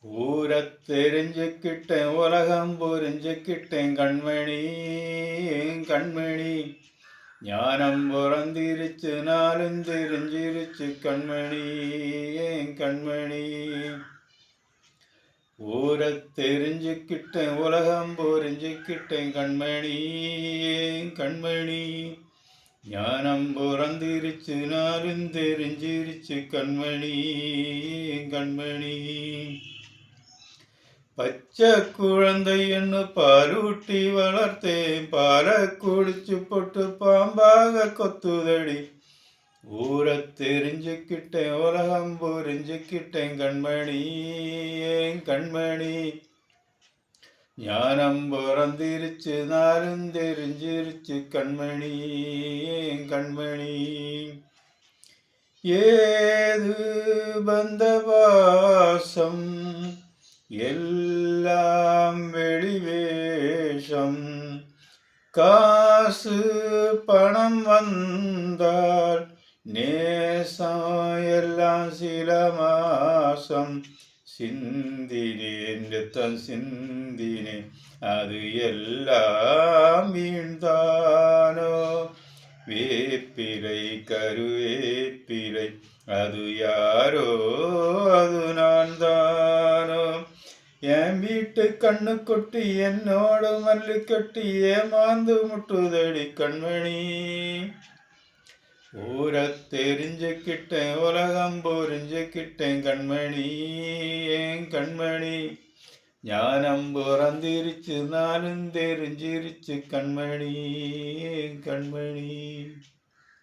ஊரத் தெரிஞ்சுக்கிட்டேன் உலகம் புரிஞ்சுக்கிட்டேன் கண்மணி கண்மணி ஞானம் பிறந்திருச்சு நாளும் தெரிஞ்சிருச்சு கண்மணி கண்மணி ஊரத் தெரிஞ்சுக்கிட்டேன் உலகம் புரிஞ்சுக்கிட்டேன் கண்மணி கண்மணி ஞானம் பிறந்திருச்சு நாளும் தெரிஞ்சிருச்சு கண்மணி கண்மணி பச்சை குழந்தை என்ன பாலூட்டி வளர்த்தேன் பாலை குடிச்சு போட்டு பாம்பாக கொத்துதடி ஊரை தெரிஞ்சுக்கிட்டேன் உலகம் புரிஞ்சுக்கிட்டேன் கண்மணி கண்மணி ஞானம் பிறந்திருச்சு நாளும் தெரிஞ்சிருச்சு கண்மணி கண்மணி ஏது பந்த வாசம் எல்லாம் வெளிவேஷம் காசு பணம் வந்தால் நேசம் எல்லாம் சில மாசம் சிந்தினேன் ரத்தம் சிந்தினேன் அது எல்லாம் வீண்தானோ வேப்பிலை கருவேப்பிலை அது யாரோ அது நான் தானோ என் வீட்டு கண்ணு கொட்டி என்னோட மல்லு கட்டி ஏமாந்து முட்டுதடி கண்மணி ஊரை தெரிஞ்சுக்கிட்டேன் உலகம் புரிஞ்சுக்கிட்டேன் கண்மணி கண்மணி ஞானம் பிறந்திருச்சு நானும் தெரிஞ்சிருச்சு கண்மணி கண்மணி